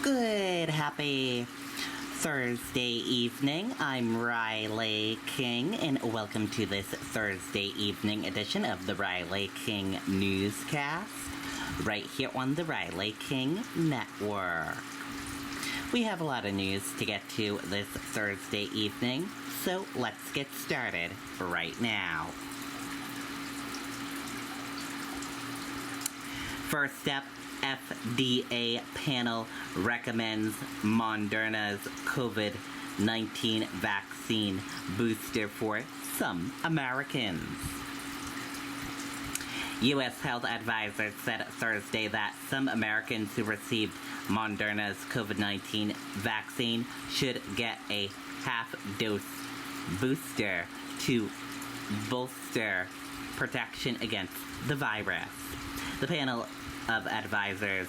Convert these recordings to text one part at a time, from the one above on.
Good, happy Thursday evening. I'm Riley King, and welcome to this Thursday evening edition of the Riley King Newscast, right here on the Riley King Network. We have a lot of news to get to this Thursday evening, so let's get started right now. First up, FDA panel recommends Moderna's COVID-19 vaccine booster for some Americans. U.S. health advisors said Thursday that some Americans who received Moderna's COVID-19 vaccine should get a half-dose booster to bolster protection against the virus. The panel of advisors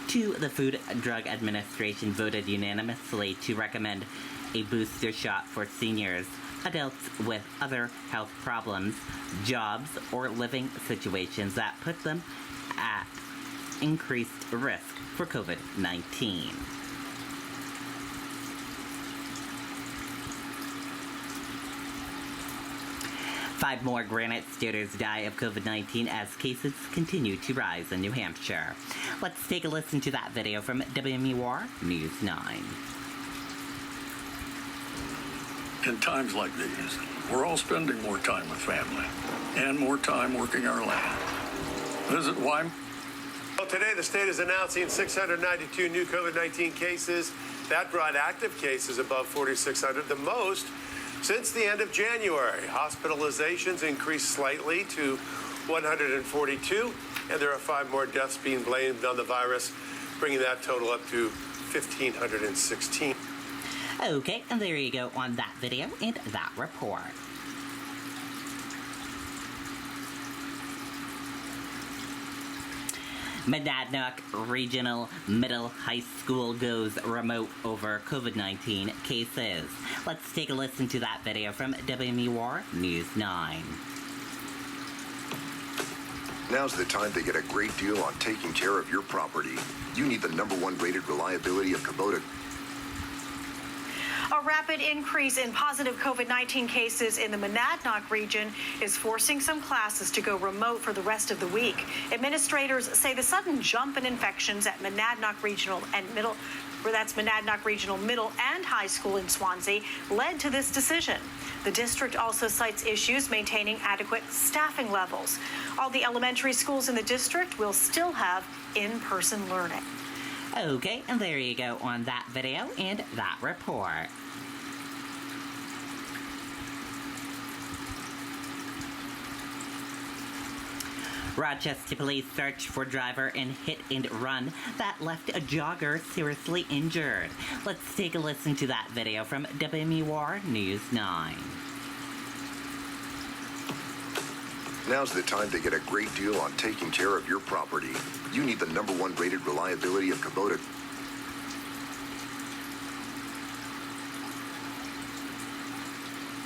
to the Food and Drug Administration voted unanimously to recommend a booster shot for seniors, adults with other health problems, jobs, or living situations that put them at increased risk for COVID-19. Five more Granite Staters die of COVID-19 as cases continue to rise in New Hampshire. Let's take a listen to that video from WMUR News 9. In times like these, we're all spending more time with family and more time working our land. Visit Wyman. Well, today the state is announcing 692 new COVID-19 cases. That brought active cases above 4,600, the most since the end of January. Hospitalizations increased slightly to 142, and there are 5 more deaths being blamed on the virus, bringing that total up to 1,516. Okay, and there you go on that video and that report. Monadnock Regional Middle High School goes remote over COVID-19 cases. Let's take a listen to that video from WMUR News 9. Now's the time to get a great deal on taking care of your property. You need the #1 rated reliability of Kubota. A rapid increase in positive COVID-19 cases in the Monadnock region is forcing some classes to go remote for the rest of the week. Administrators say the sudden jump in infections at Monadnock Regional and Middle, Monadnock Regional Middle and High School in Swansea, led to this decision. The district also cites issues maintaining adequate staffing levels. All the elementary schools in the district will still have in-person learning. Okay, and there you go on that video and that report. Rochester police search for driver in hit and run that left a jogger seriously injured. Let's take a listen to that video from WMUR News 9. Now's the time to get a great deal on taking care of your property. You need the #1 rated reliability of Kubota.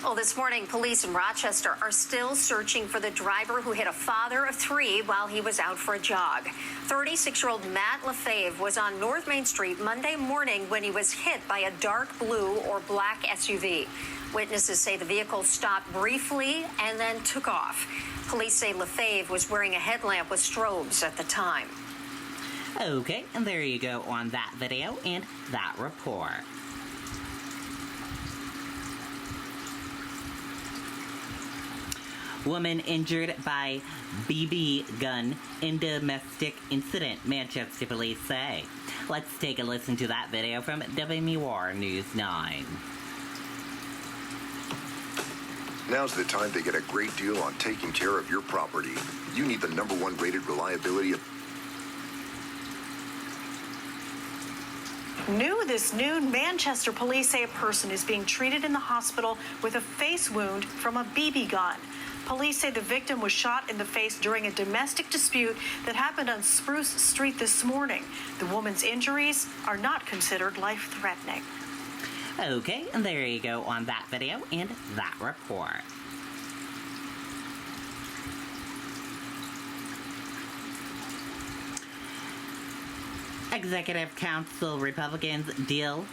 Well, this morning, police in Rochester are still searching for the driver who hit a father of 3 while he was out for a jog. 36-year-old Matt Lefebvre was on North Main Street Monday morning when he was hit by a dark blue or black SUV. Witnesses say the vehicle stopped briefly and then took off. Police say Lefebvre was wearing a headlamp with strobes at the time. Okay, and there you go on that video and that report. Woman injured by BB gun in domestic incident, Manchester police say. Let's take a listen to that video from WMUR News 9. Now's the time to get a great deal on taking care of your property. You need the #1 rated reliability of... New this noon, Manchester police say a person is being treated in the hospital with a face wound from a BB gun. Police say the victim was shot in the face during a domestic dispute that happened on Spruce Street this morning. The woman's injuries are not considered life-threatening. Okay, and there you go on that video and that report. Executive Council Republicans deal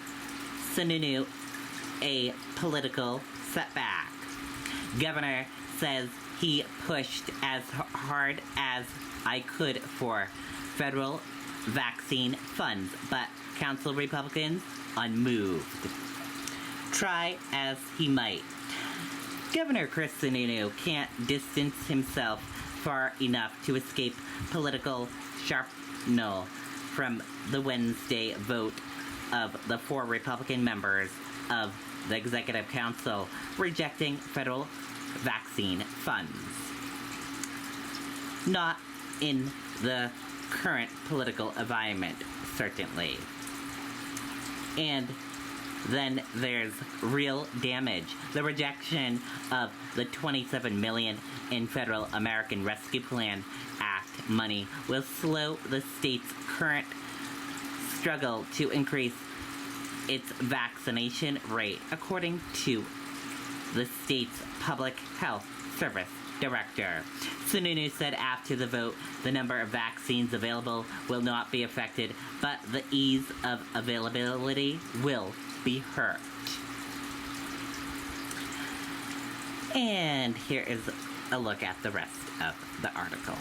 Sununu a political setback. Governor says he pushed as hard as I could for federal vaccine funds, but Council Republicans unmoved. Try as he might, Governor Chris Sununu can't distance himself far enough to escape political shrapnel from the Wednesday vote of the 4 Republican members of the Executive Council rejecting federal vaccine funds. Not in the current political environment, certainly. And then there's real damage. The rejection of the $27 million in Federal American Rescue Plan Act money will slow the state's current struggle to increase its vaccination rate, according to the state's public health service director. Sununu said after the vote, the number of vaccines available will not be affected, but the ease of availability will be hurt. And here is a look at the rest of the article.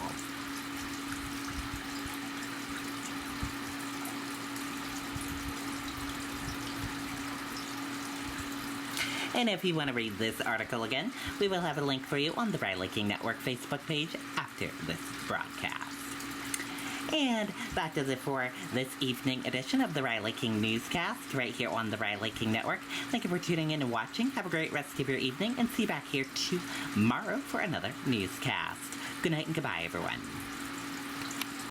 And if you want to read this article again, we will have a link for you on the Riley King Network Facebook page after this broadcast. And that does it for this evening edition of the Riley King Newscast right here on the Riley King Network. Thank you for tuning in and watching. Have a great rest of your evening and see you back here tomorrow for another newscast. Good night and goodbye, everyone.